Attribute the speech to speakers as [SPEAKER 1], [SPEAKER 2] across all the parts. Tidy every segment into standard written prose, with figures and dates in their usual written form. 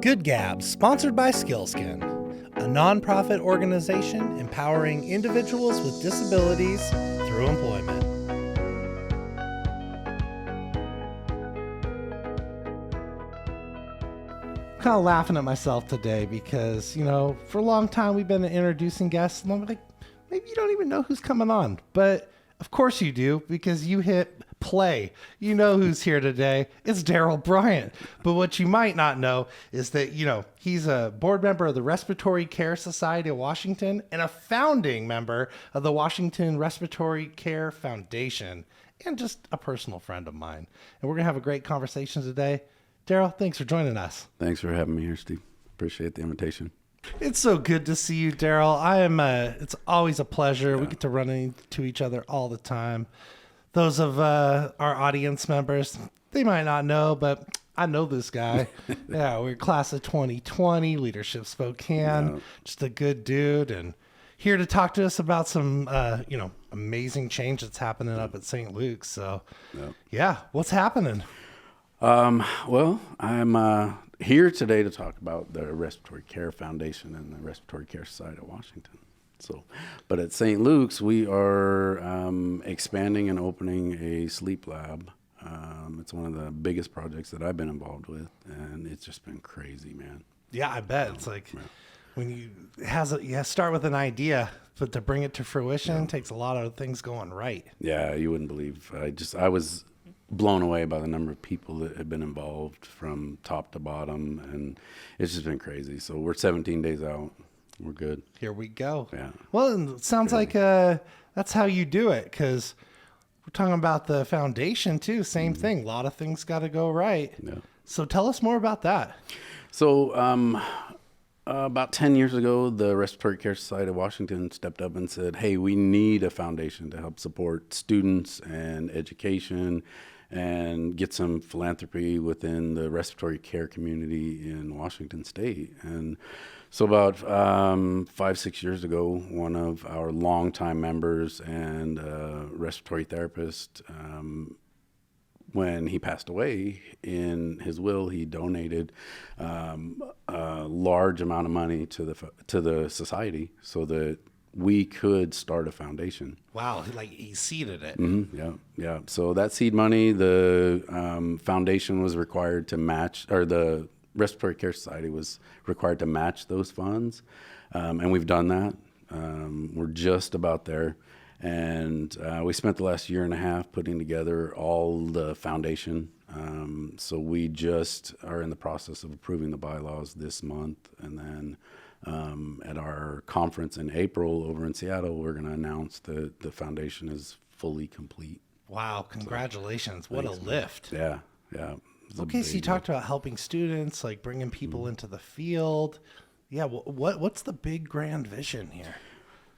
[SPEAKER 1] Good Gab, sponsored by Skillskin, a nonprofit organization empowering individuals with disabilities through employment. I'm kind of laughing at myself today because, for a long time we've been introducing guests, and I'm like, maybe you don't even know who's coming on. But of course you do, because you hit play. You know who's here today. It's Darrell Bryant. But what you might not know is that, he's a board member of the Respiratory Care Society of Washington and a founding member of the Washington Respiratory Care Foundation, and just a personal friend of mine. And we're going to have a great conversation today. Darrell, thanks for joining us.
[SPEAKER 2] Thanks for having me here, Steve. Appreciate the invitation.
[SPEAKER 1] It's so good to see you, Darrell. It's always a pleasure. Yeah. We get to run into each other all the time. Those of our audience members, they might not know, but I know this guy. Yeah, we're class of 2020, Leadership Spokane. Yeah. Just a good dude, and here to talk to us about some, amazing change that's happening up at St. Luke's. So, yeah, what's happening?
[SPEAKER 2] Well, I'm here today to talk about the Respiratory Care Foundation and the Respiratory Care Society of Washington. But at St. Luke's, we are expanding and opening a sleep lab. It's one of the biggest projects that I've been involved with, and it's just been crazy, man.
[SPEAKER 1] Yeah, I bet. It's like when you start with an idea, but to bring it to fruition takes a lot of things going right. Yeah,
[SPEAKER 2] you wouldn't believe. I was blown away by the number of people that have been involved from top to bottom, and it's just been crazy. So we're 17 days out. We're good.
[SPEAKER 1] Here we go.
[SPEAKER 2] Yeah.
[SPEAKER 1] Well, it sounds like that's how you do it, because we're talking about the foundation too. Same thing. A lot of things got to go right.
[SPEAKER 2] Yeah.
[SPEAKER 1] So tell us more about that.
[SPEAKER 2] So about 10 years ago, the Respiratory Care Society of Washington stepped up and said, hey, we need a foundation to help support students and education and get some philanthropy within the respiratory care community in Washington State. And so about 5-6 years ago, one of our longtime members and respiratory therapist, when he passed away, in his will, he donated a large amount of money to the society so that we could start a foundation.
[SPEAKER 1] Wow, like he seeded it.
[SPEAKER 2] Mm-hmm. Yeah. So that seed money, the foundation was required to match, or the Respiratory Care Society was required to match those funds, and we've done that. We're just about there, and we spent the last year and a half putting together all the foundation. So we just are in the process of approving the bylaws this month, and then at our conference in April over in Seattle, we're going to announce that the foundation is fully complete.
[SPEAKER 1] Wow, congratulations. What a lift.
[SPEAKER 2] Yeah.
[SPEAKER 1] Okay, so you talked about helping students, like bringing people into the field. Yeah, what's the big grand vision here?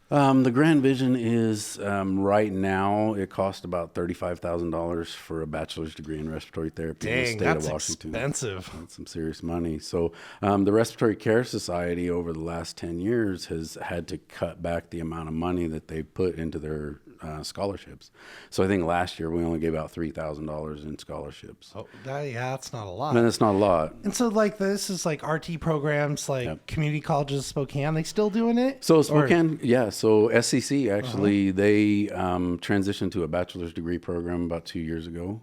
[SPEAKER 2] The grand vision is right now it costs about $35,000 for a bachelor's degree in respiratory therapy in the state of Washington.
[SPEAKER 1] Expensive.
[SPEAKER 2] That's some serious money. So the Respiratory Care Society over the last 10 years has had to cut back the amount of money that they put into their scholarships. So I think last year we only gave out $3,000 in scholarships.
[SPEAKER 1] Oh, that's not a lot.
[SPEAKER 2] And it's not a lot.
[SPEAKER 1] And so this is like RT programs, like community colleges, Spokane, they still doing it?
[SPEAKER 2] So Spokane, So SCC actually, they transitioned to a bachelor's degree program about 2 years ago.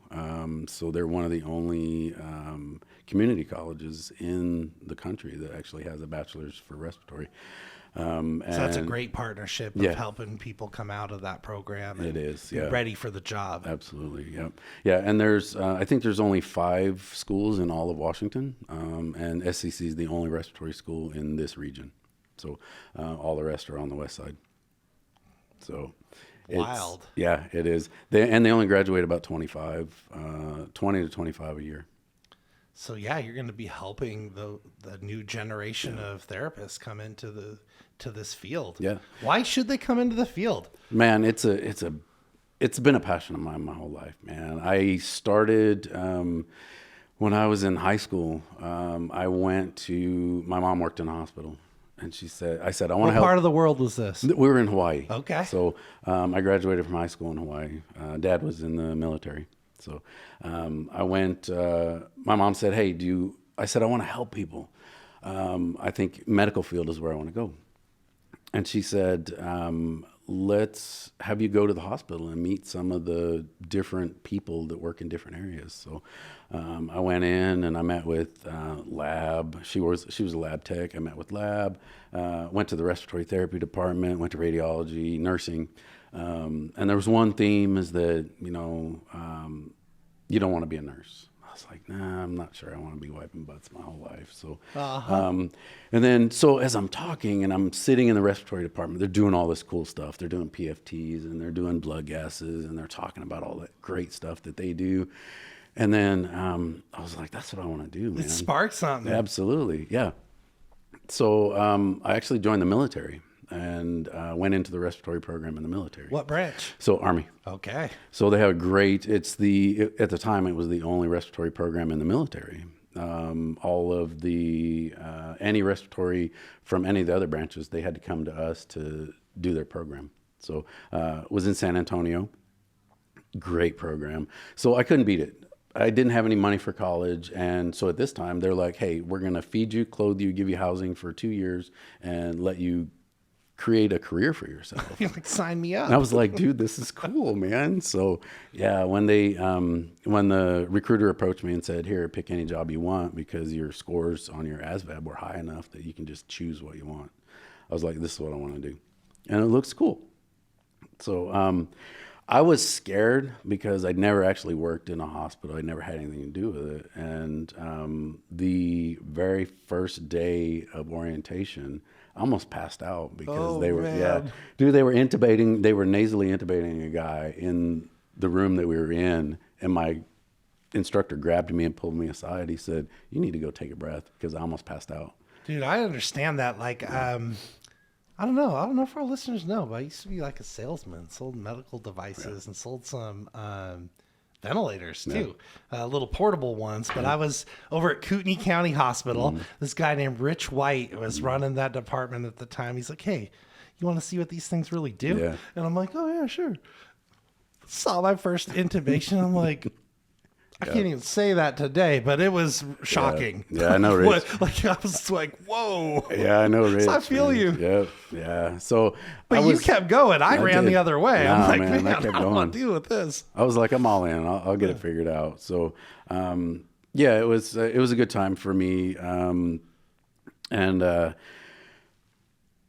[SPEAKER 2] So they're one of the only community colleges in the country that actually has a bachelor's for respiratory.
[SPEAKER 1] So that's a great partnership of helping people come out of that program. And
[SPEAKER 2] it is,
[SPEAKER 1] be ready for the job.
[SPEAKER 2] Absolutely, yeah. And there's, I think there's only 5 schools in all of Washington, and SCC is the only respiratory school in this region. So all the rest are on the west side. So
[SPEAKER 1] wild.
[SPEAKER 2] Yeah, it is. They only graduate about 20 to 25 a year.
[SPEAKER 1] So you're going to be helping the new generation of therapists come into this field.
[SPEAKER 2] Yeah.
[SPEAKER 1] Why should they come into the field?
[SPEAKER 2] Man, it's been a passion of mine my whole life, man. I started when I was in high school. My mom worked in a hospital. And I said, I want to help.
[SPEAKER 1] What part of the world was this?
[SPEAKER 2] We were in Hawaii.
[SPEAKER 1] Okay.
[SPEAKER 2] So I graduated from high school in Hawaii. Dad was in the military. So I went, my mom said, hey, I said, I want to help people. I think medical field is where I want to go. And she said, let's have you go to the hospital and meet some of the different people that work in different areas. So I went in and I met with lab. She was a lab tech. I met with lab, went to the respiratory therapy department, went to radiology, nursing. And there was one theme is that, you know, you don't want to be a nurse. I was like, nah, I'm not sure I want to be wiping butts my whole life. So, and then, so as I'm talking and I'm sitting in the respiratory department, they're doing all this cool stuff. They're doing PFTs and they're doing blood gases and they're talking about all that great stuff that they do. And then I was like, that's what I want to do, man.
[SPEAKER 1] It sparked something.
[SPEAKER 2] Absolutely, yeah. So I actually joined the military and went into the respiratory program in the military.
[SPEAKER 1] What branch?
[SPEAKER 2] So Army.
[SPEAKER 1] Okay.
[SPEAKER 2] So they have a great, at the time it was the only respiratory program in the military. All of the, any respiratory from any of the other branches, they had to come to us to do their program. So it was in San Antonio. Great program. So I couldn't beat it. I didn't have any money for college. And so at this time they're like, hey, we're going to feed you, clothe you, give you housing for 2 years and let you create a career for yourself.
[SPEAKER 1] You're like, sign me up.
[SPEAKER 2] And I was like, dude, this is cool, man. So yeah, when the recruiter approached me and said, here, pick any job you want because your scores on your ASVAB were high enough that you can just choose what you want. I was like, this is what I want to do. And it looks cool. So I was scared because I'd never actually worked in a hospital. I'd never had anything to do with it. And the very first day of orientation, I almost passed out because they were, they were intubating, they were nasally intubating a guy in the room that we were in. And my instructor grabbed me and pulled me aside. He said, you need to go take a breath because I almost passed out.
[SPEAKER 1] Dude, I understand that. Like, I don't know if our listeners know, but I used to be like a salesman, sold medical devices and sold some ventilators too, little portable ones. But I was over at Kootenai County Hospital. This guy named Rich White was running that department at the time. He's like, hey, you want to see what these things really do?
[SPEAKER 2] Yeah.
[SPEAKER 1] And I'm like, oh yeah, sure. Saw my first intubation. I'm like, I can't even say that today, but it was shocking.
[SPEAKER 2] Yeah, I know, Rich.
[SPEAKER 1] Like I was like, whoa.
[SPEAKER 2] Yeah, I know, Rich.
[SPEAKER 1] So I feel you.
[SPEAKER 2] Yep. Yeah. So,
[SPEAKER 1] but you kept going. I ran the other way.
[SPEAKER 2] Nah,
[SPEAKER 1] I'm like,
[SPEAKER 2] man, I kept
[SPEAKER 1] I don't
[SPEAKER 2] going.
[SPEAKER 1] want to deal with this.
[SPEAKER 2] I was like, I'm all in. I'll get it figured out. So, yeah, it was a good time for me. And a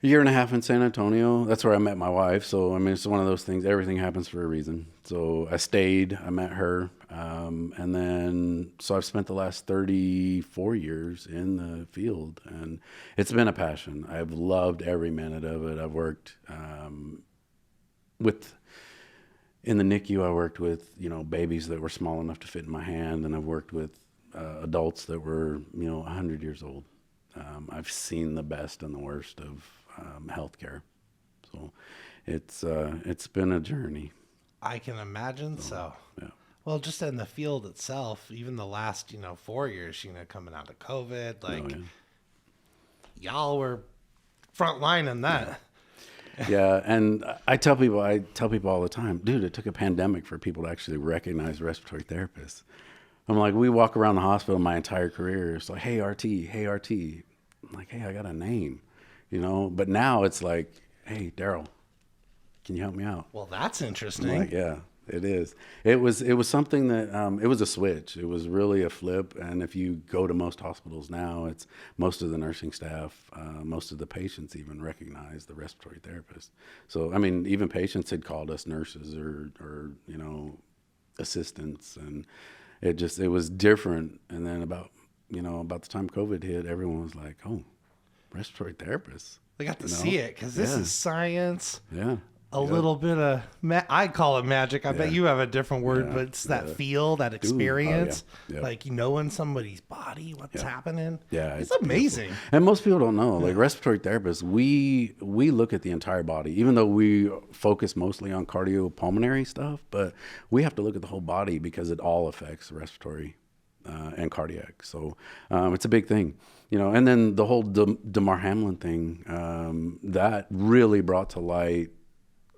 [SPEAKER 2] year and a half in San Antonio. That's where I met my wife. So, I mean, it's one of those things. Everything happens for a reason. So I stayed. I met her. And then, so I've spent the last 34 years in the field, and it's been a passion. I've loved every minute of it. I've worked in the NICU, I worked with, babies that were small enough to fit in my hand, and I've worked with adults that were, 100 years old. I've seen the best and the worst of healthcare. So it's been a journey.
[SPEAKER 1] I can imagine so.
[SPEAKER 2] Yeah.
[SPEAKER 1] Well, just in the field itself, even the last, 4 years, coming out of COVID, like y'all were front line in that.
[SPEAKER 2] Yeah. And I tell people all the time, dude, it took a pandemic for people to actually recognize respiratory therapists. I'm like, we walk around the hospital my entire career. It's like, hey, RT. I'm like, hey, I got a name, but now it's like, hey, Darrell, can you help me out?
[SPEAKER 1] Well, that's interesting.
[SPEAKER 2] I'm like, yeah. It is. It was something that it was a switch. It was really a flip. And if you go to most hospitals now, it's most of the nursing staff, most of the patients even recognize the respiratory therapist. So, I mean, even patients had called us nurses or assistants, and it was different. And then about the time COVID hit, everyone was like, oh, respiratory therapists.
[SPEAKER 1] They got to see it because this is science.
[SPEAKER 2] Yeah.
[SPEAKER 1] A little bit of, I call it magic. I bet you have a different word, but it's that feel, that experience, like knowing somebody's body, what's happening.
[SPEAKER 2] Yeah.
[SPEAKER 1] It's amazing.
[SPEAKER 2] Beautiful. And most people don't know, like respiratory therapists, we look at the entire body, even though we focus mostly on cardiopulmonary stuff, but we have to look at the whole body because it all affects respiratory and cardiac. So it's a big thing. And then the whole Demar Hamlin thing, that really brought to light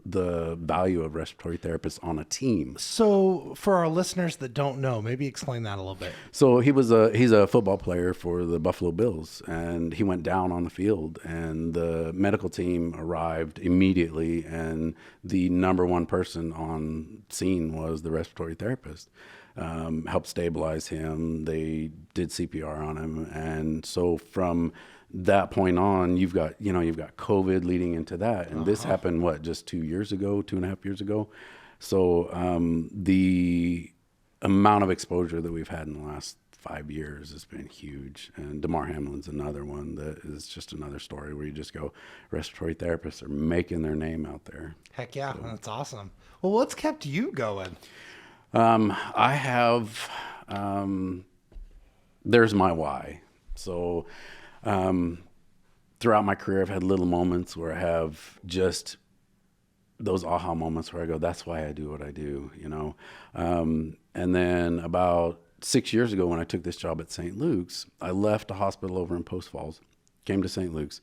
[SPEAKER 2] the value of respiratory therapists on a team.
[SPEAKER 1] So for our listeners that don't know, maybe explain that a little bit.
[SPEAKER 2] So he's a football player for the Buffalo Bills, and he went down on the field, and the medical team arrived immediately, and the number one person on scene was the respiratory therapist. Helped stabilize him. They did CPR on him, and so from that point on, you've got COVID leading into that, and this happened just 2.5 years ago. So the amount of exposure that we've had in the last 5 years has been huge. And Demar Hamlin's another one that is just another story where you just go, respiratory therapists are making their name out there.
[SPEAKER 1] Heck yeah, that's awesome. Well, what's kept you going?
[SPEAKER 2] I have, there's my why. So, throughout my career, I've had little moments where I have just those aha moments where I go, that's why I do what I do, and then about 6 years ago when I took this job at St. Luke's, I left a hospital over in Post Falls, came to St. Luke's,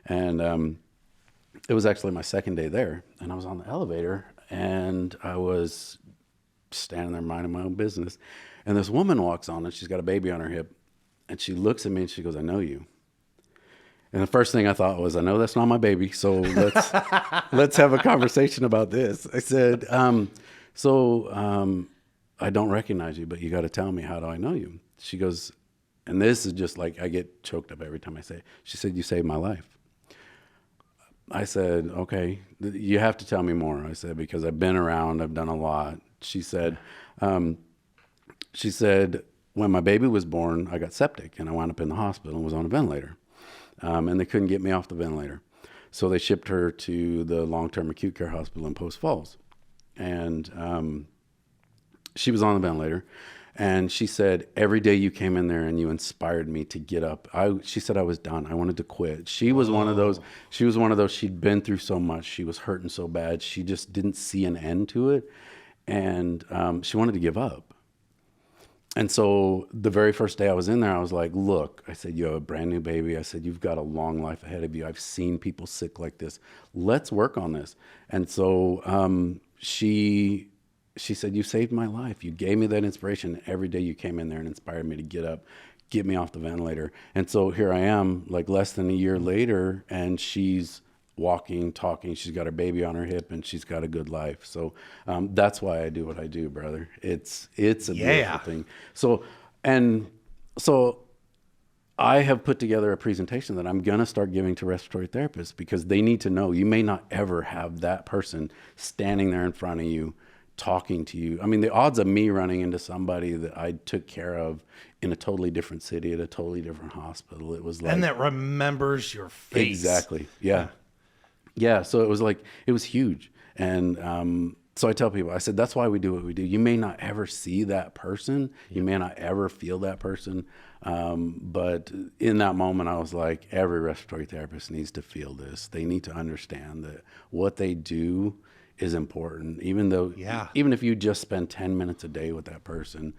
[SPEAKER 2] and, it was actually my second day there, and I was on the elevator, and I was standing there minding my own business, and this woman walks on, and she's got a baby on her hip, and she looks at me and she goes, I know you. And the first thing I thought was, I know that's not my baby, so let's have a conversation about this. I said, I don't recognize you, but you got to tell me, how do I know you? She goes, and this is just like, I get choked up every time I say it. She said, you saved my life. I said, okay, you have to tell me more. I said, because I've been around, I've done a lot. She said, when my baby was born, I got septic and I wound up in the hospital and was on a ventilator. And they couldn't get me off the ventilator. So they shipped her to the long-term acute care hospital in Post Falls. And she was on the ventilator. And she said, every day you came in there and you inspired me to get up. She said I was done. I wanted to quit. She was one of those. She'd been through so much. She was hurting so bad. She just didn't see an end to it. And she wanted to give up. And so the very first day I was in there, I was like, look, I said, you have a brand new baby. I said, you've got a long life ahead of you. I've seen people sick like this. Let's work on this. And so she said, you saved my life. You gave me that inspiration. Every day you came in there and inspired me to get up, get me off the ventilator. And so here I am, like less than a year later, and she's walking, talking. She's got her baby on her hip, and she's got a good life. So that's why I do what I do, brother. It's a beautiful thing. So I have put together a presentation that I'm going to start giving to respiratory therapists, because they need to know you may not ever have that person standing there in front of you talking to you. I mean, the odds of me running into somebody that I took care of in a totally different city at a totally different hospital, it was like...
[SPEAKER 1] And that remembers your face.
[SPEAKER 2] Exactly. Yeah. Yeah. So it was like, it was huge. And so I tell people, I said, that's why we do what we do. You may not ever see that person. You may not ever feel that person. But in that moment, I was like, every respiratory therapist needs to feel this. They need to understand that what they do is important. Even if you just spend 10 minutes a day with that person,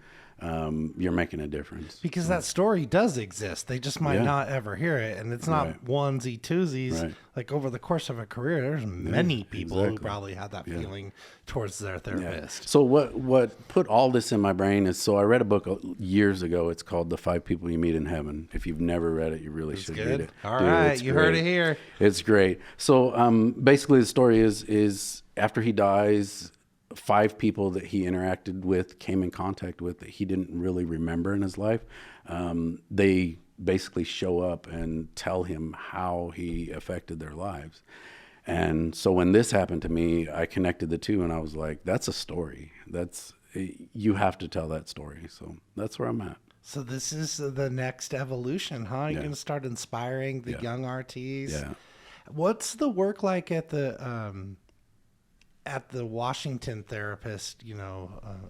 [SPEAKER 2] you're making a difference.
[SPEAKER 1] Because that story does exist. They just might not ever hear it. And it's not onesie twosies. Right. Like over the course of a career, there's many people who probably had that feeling towards their therapist.
[SPEAKER 2] Yeah. So what put all this in my brain is, so I read a book years ago. It's called The 5 People You Meet in Heaven. If you've never read it, you really should read it.
[SPEAKER 1] All right. You heard it here.
[SPEAKER 2] It's great. So basically the story is after he dies, 5 people that he interacted with, came in contact with, that he didn't really remember in his life, they basically show up and tell him how he affected their lives. And so when this happened to me, I connected the two, and I was like, that's a story. You have to tell that story. So that's where I'm at.
[SPEAKER 1] So this is the next evolution, huh? You're going to start inspiring the young RTs. Yeah. What's the work like at the Washington Therapist,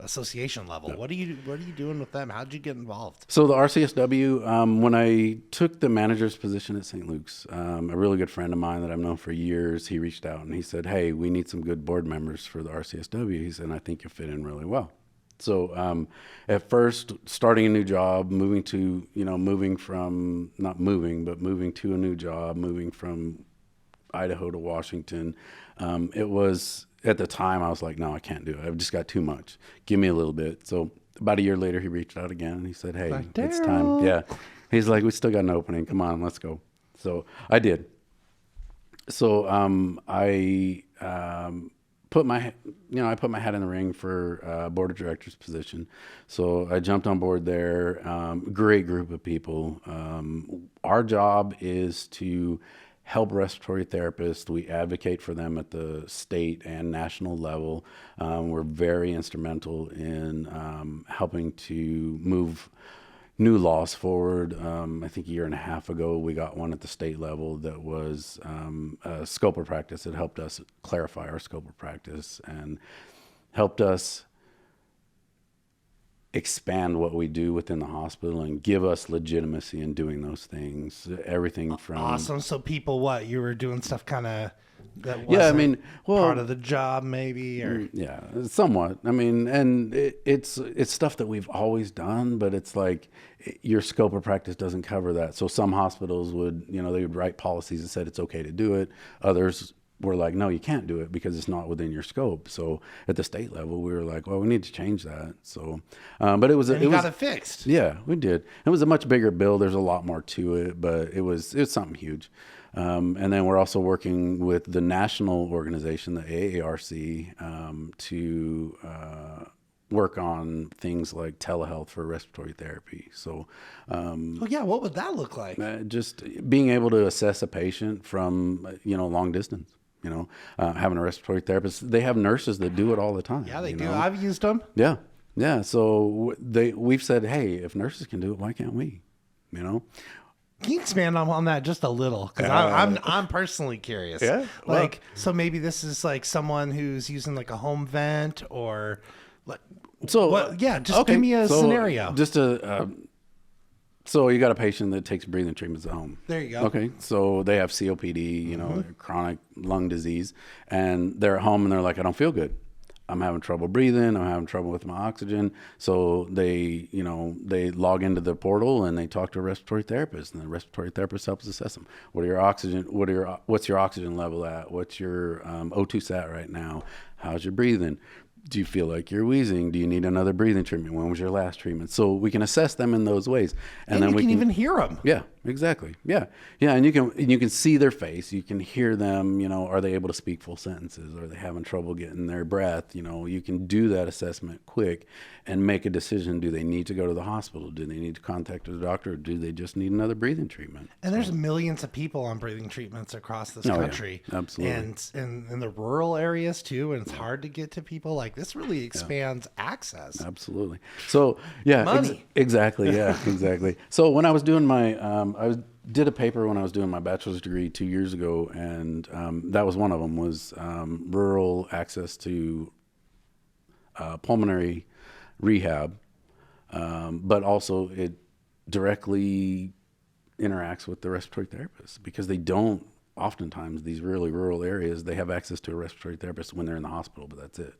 [SPEAKER 1] Association level? What are you doing with them? How'd you get involved? So
[SPEAKER 2] the RCSW, when I took the manager's position at St. Luke's, a really good friend of mine that I've known for years, he reached out and he said, hey, we need some good board members for the RCSW. He said, I think you fit in really well. So at first, starting a new job, moving to a new job, moving from Idaho to Washington. It was, at the time, I was like, no, I can't do it. I've just got too much. Give me a little bit. So about a year later, he reached out again and he said, hey,
[SPEAKER 1] Like,
[SPEAKER 2] it's
[SPEAKER 1] Darrell.
[SPEAKER 2] time. Yeah. He's like, we still got an opening. Come on, let's go. So I did. So I put my hat in the ring for board of directors position. So I jumped on board there. Great group of people. Our job is to help respiratory therapists. We advocate for them at the state and national level. We're very instrumental in helping to move new laws forward. I think a year and a half ago, we got one at the state level that was a scope of practice. It helped us clarify our scope of practice and helped us expand what we do within the hospital and give us legitimacy in doing those things. Everything from
[SPEAKER 1] Awesome. So people, you were doing stuff kind of that wasn't
[SPEAKER 2] Yeah, I mean, well,
[SPEAKER 1] part of the job maybe, or
[SPEAKER 2] yeah, somewhat. I mean, and it's stuff that we've always done, but it's like your scope of practice doesn't cover that. So some hospitals would, they would write policies that said it's okay to do it. Others were like, no, you can't do it because it's not within your scope. So at the state level, we were like, well, we need to change that. So, but it
[SPEAKER 1] got it fixed.
[SPEAKER 2] Yeah, we did. It was a much bigger bill. There's a lot more to it, but it was something huge. And then we're also working with the national organization, the AARC, to work on things like telehealth for respiratory therapy. So,
[SPEAKER 1] what would that look like?
[SPEAKER 2] just being able to assess a patient from, long distance. Having a respiratory therapist, they have nurses that do it all the time.
[SPEAKER 1] Yeah, they do. I've used them.
[SPEAKER 2] Yeah. Yeah. So we've said, hey, if nurses can do it, why can't we?
[SPEAKER 1] Can you expand on that just a little? Because I'm personally curious.
[SPEAKER 2] Yeah. Well,
[SPEAKER 1] so maybe this is like someone who's using like a home vent or like.
[SPEAKER 2] So
[SPEAKER 1] give me a scenario.
[SPEAKER 2] So you got a patient that takes breathing treatments at home.
[SPEAKER 1] There you go.
[SPEAKER 2] Okay, so they have COPD, chronic lung disease, and they're at home and they're like, I don't feel good. I'm having trouble breathing. I'm having trouble with my oxygen. So they log into the portal and they talk to a respiratory therapist, and the respiratory therapist helps assess them. What's your oxygen level at? What's your O2 sat right now? How's your breathing? Do you feel like you're wheezing? Do you need another breathing treatment? When was your last treatment? So we can assess them in those ways,
[SPEAKER 1] and then we can even hear them.
[SPEAKER 2] Yeah, exactly. Yeah, and you can see their face. You can hear them. Are they able to speak full sentences? Are they having trouble getting their breath? You can do that assessment quick and make a decision. Do they need to go to the hospital? Do they need to contact a doctor? Or do they just need another breathing treatment?
[SPEAKER 1] And there's millions of people on breathing treatments across this country.
[SPEAKER 2] Yeah, absolutely.
[SPEAKER 1] And in the rural areas too, and it's hard to get to people. Like, this really expands access.
[SPEAKER 2] Absolutely. So
[SPEAKER 1] money.
[SPEAKER 2] Exactly. Yeah, exactly. So when I was doing my, did a paper when I was doing my bachelor's degree 2 years ago, and that was one of them, was rural access to pulmonary rehab, but also it directly interacts with the respiratory therapist, because they don't, oftentimes these really rural areas, they have access to a respiratory therapist when they're in the hospital, but that's it.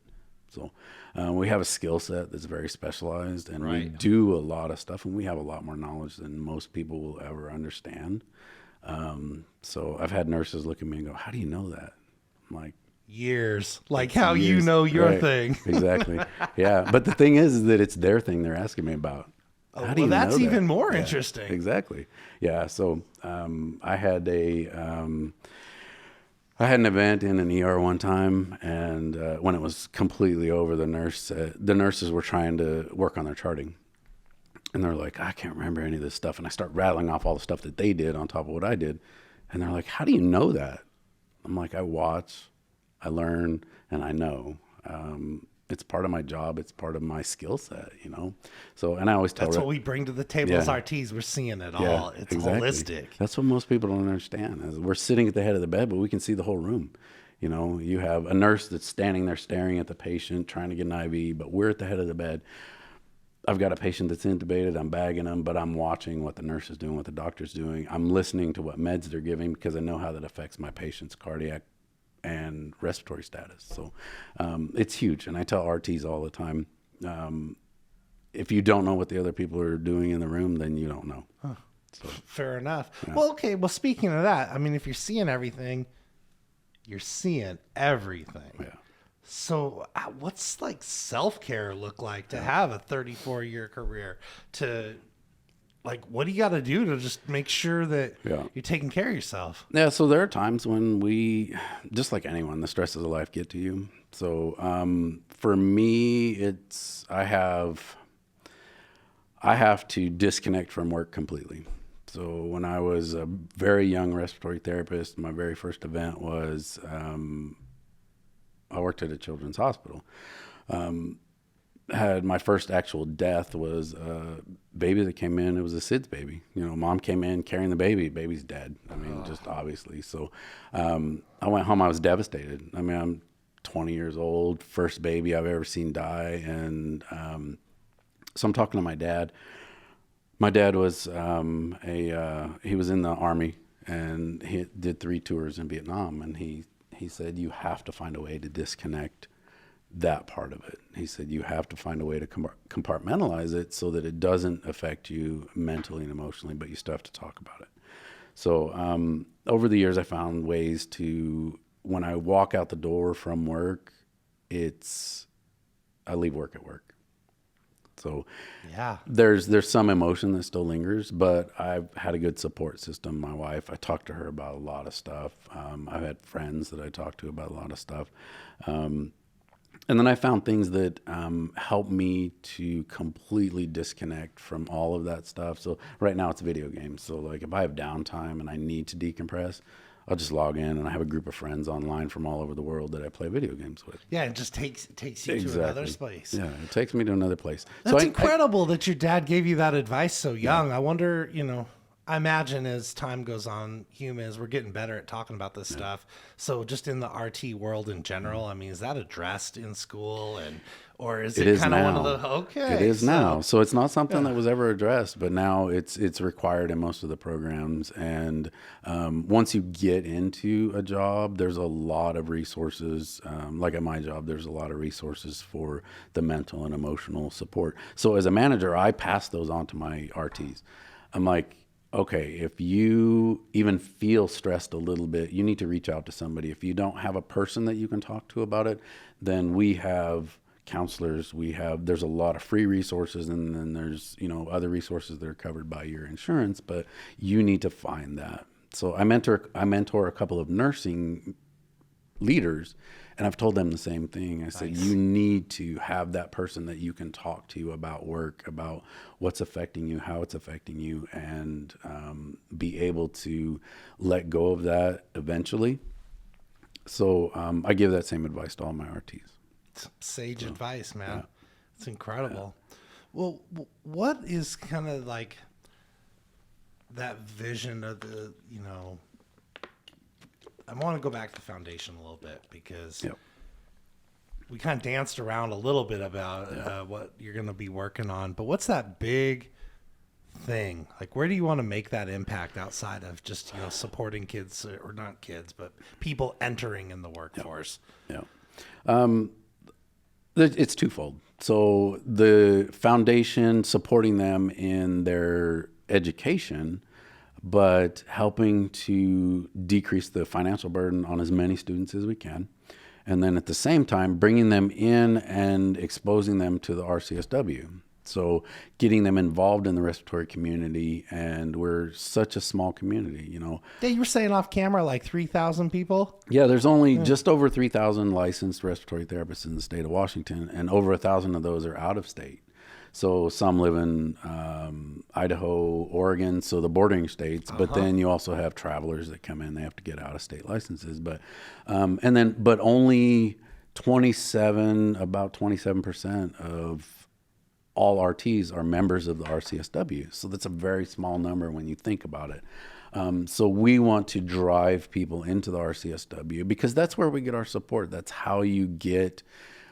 [SPEAKER 2] So we have a skill set that's very specialized, and we do a lot of stuff, and we have a lot more knowledge than most people will ever understand. So I've had nurses look at me and go, how do you know that? I'm like,
[SPEAKER 1] years. Like how years. You know your thing.
[SPEAKER 2] Exactly. Yeah. But the thing is that it's their thing they're asking me about. How do you know
[SPEAKER 1] that's
[SPEAKER 2] that?
[SPEAKER 1] even more interesting.
[SPEAKER 2] Exactly. Yeah. So I had an event in an ER one time, and when it was completely over, the nurses were trying to work on their charting. And they're like, I can't remember any of this stuff. And I start rattling off all the stuff that they did on top of what I did. And they're like, how do you know that? I'm like, I watch, I learn, and I know. It's part of my job. It's part of my skill set, So, and I always tell
[SPEAKER 1] that's what we bring to the table as RTs. We're seeing it all. It's
[SPEAKER 2] exactly.
[SPEAKER 1] Holistic.
[SPEAKER 2] That's what most people don't understand. We're sitting at the head of the bed, but we can see the whole room. You have a nurse that's standing there staring at the patient, trying to get an IV, but we're at the head of the bed. I've got a patient that's intubated. I'm bagging them, but I'm watching what the nurse is doing, what the doctor's doing. I'm listening to what meds they're giving, because I know how that affects my patient's cardiac and respiratory status. So it's huge. And I tell RTs all the time, if you don't know what the other people are doing in the room, then you don't know.
[SPEAKER 1] Huh. So, fair enough. Yeah. Well, okay. Well, speaking of that, I mean, if you're seeing everything, you're seeing everything.
[SPEAKER 2] Yeah.
[SPEAKER 1] So what's like self-care look like to have a 34-year career? To like, what do you got to do to just make sure that you're taking care of yourself?
[SPEAKER 2] Yeah, so there are times when just like anyone, the stresses of life get to you. So for me, I have to disconnect from work completely. So when I was a very young respiratory therapist, my very first event was I worked at a children's hospital. Had my first actual death was a baby that came in. It was a SIDS baby. Mom came in carrying the baby. Baby's dead. I mean, just obviously. So I went home. I was devastated. I mean, I'm 20 years old, first baby I've ever seen die. And so I'm talking to my dad. My dad was he was in the Army, and he did 3 tours in Vietnam. And he said, you have to find a way to disconnect that part of it. He said, you have to find a way to compartmentalize it so that it doesn't affect you mentally and emotionally, but you still have to talk about it. So over the years, I found ways to, when I walk out the door from work, I leave work at work. So
[SPEAKER 1] yeah,
[SPEAKER 2] there's some emotion that still lingers, but I've had a good support system. My wife, I talked to her about a lot of stuff. I've had friends that I talked to about a lot of stuff. And then I found things that help me to completely disconnect from all of that stuff. So right now it's video games. So like if I have downtime and I need to decompress, I'll just log in, and I have a group of friends online from all over the world that I play video games with.
[SPEAKER 1] Yeah, it just takes you to another place.
[SPEAKER 2] Yeah, it takes me to another place.
[SPEAKER 1] That's incredible that your dad gave you that advice so young. I wonder, I imagine as time goes on, humans, we're getting better at talking about this stuff. So just in the RT world in general, I mean, is that addressed in school, or is it kind of one of the, okay.
[SPEAKER 2] It is now. So it's not something that was ever addressed, but now it's required in most of the programs. And once you get into a job, there's a lot of resources. Like at my job, there's a lot of resources for the mental and emotional support. So as a manager, I pass those on to my RTs. I'm like, okay, if you even feel stressed a little bit, you need to reach out to somebody. If you don't have a person that you can talk to about it, then we have counselors. There's a lot of free resources, and then there's, other resources that are covered by your insurance, but you need to find that. So I mentor a couple of nursing leaders, and I've told them the same thing. I said, you need to have that person that you can talk to about work, about what's affecting you, how it's affecting you, and be able to let go of that eventually. So I give that same advice to all my RTs.
[SPEAKER 1] Sage advice, man. Yeah. It's incredible. Yeah. Well, what is kind of like that vision of the, I want to go back to the foundation a little bit, because we kind of danced around a little bit about what you're going to be working on, but what's that big thing? Like, where do you want to make that impact outside of just, supporting kids, or not kids, but people entering in the workforce?
[SPEAKER 2] Yeah. It's twofold. So the foundation, supporting them in their education, but helping to decrease the financial burden on as many students as we can. And then at the same time, bringing them in and exposing them to the RCSW. So getting them involved in the respiratory community, and we're such a small community,
[SPEAKER 1] Yeah, you were saying off camera, like 3,000 people?
[SPEAKER 2] Yeah, there's only just over 3,000 licensed respiratory therapists in the state of Washington, and over 1,000 of those are out of state. So some live in Idaho, Oregon, so the bordering states. But then you also have travelers that come in; they have to get out of state licenses. But but only about 27% of all RTs are members of the RCSW. So that's a very small number when you think about it. So we want to drive people into the RCSW, because that's where we get our support. That's how you get.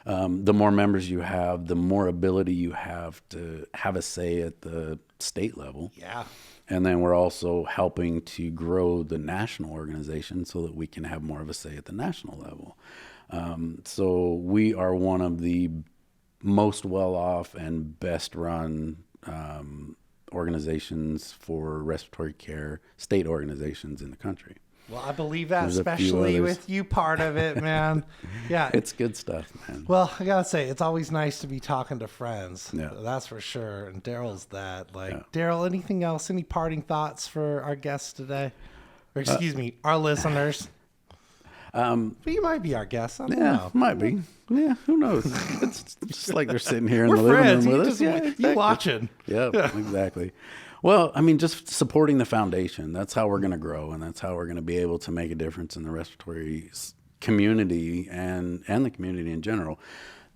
[SPEAKER 2] The more members you have, the more ability you have to have a say at the state level.
[SPEAKER 1] Yeah.
[SPEAKER 2] And then we're also helping to grow the national organization so that we can have more of a say at the national level. So we are one of the most well-off and best-run organizations for respiratory care, state organizations in the country.
[SPEAKER 1] Well, I believe that,
[SPEAKER 2] There's a few
[SPEAKER 1] especially
[SPEAKER 2] others.
[SPEAKER 1] with you part of it, man. Yeah.
[SPEAKER 2] It's good stuff, man.
[SPEAKER 1] Well, I gotta say, it's always nice to be talking to friends.
[SPEAKER 2] Yeah.
[SPEAKER 1] That's for sure. And Darrell's that. Like,
[SPEAKER 2] Yeah.
[SPEAKER 1] Darrell, anything else? Any parting thoughts for our guests today? Or excuse me, our listeners? But you might be our guest. I don't know.
[SPEAKER 2] Might be. Yeah, who knows? It's just like they're sitting here in
[SPEAKER 1] We're
[SPEAKER 2] the living
[SPEAKER 1] friends.
[SPEAKER 2] room
[SPEAKER 1] You
[SPEAKER 2] with us.
[SPEAKER 1] just,
[SPEAKER 2] Yeah,
[SPEAKER 1] you
[SPEAKER 2] exactly.
[SPEAKER 1] watching.
[SPEAKER 2] Yeah, exactly. Well, I mean, just supporting the foundation. That's how we're going to grow, and that's how we're going to be able to make a difference in the respiratory community and the community in general.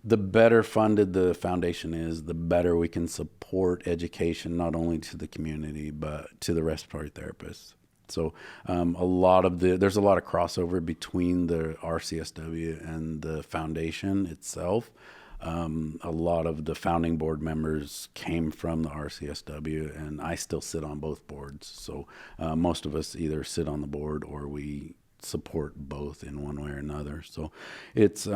[SPEAKER 2] The better funded the foundation is, the better we can support education, not only to the community, but to the respiratory therapists. So there's a lot of crossover between the RCSW and the foundation itself. A lot of the founding board members came from the RCSW, and I still sit on both boards. So most of us either sit on the board or we support both in one way or another. So it's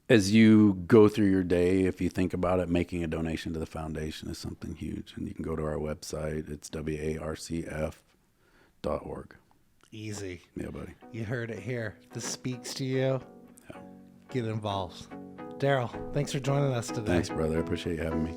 [SPEAKER 2] as you go through your day, if you think about it, making a donation to the foundation is something huge. And you can go to our website. It's WRCF.org.
[SPEAKER 1] Easy.
[SPEAKER 2] Yeah, buddy.
[SPEAKER 1] You heard it here. This speaks to you.
[SPEAKER 2] Yeah.
[SPEAKER 1] Get involved. Darrell, thanks for joining us today.
[SPEAKER 2] Thanks, brother. I appreciate you having me.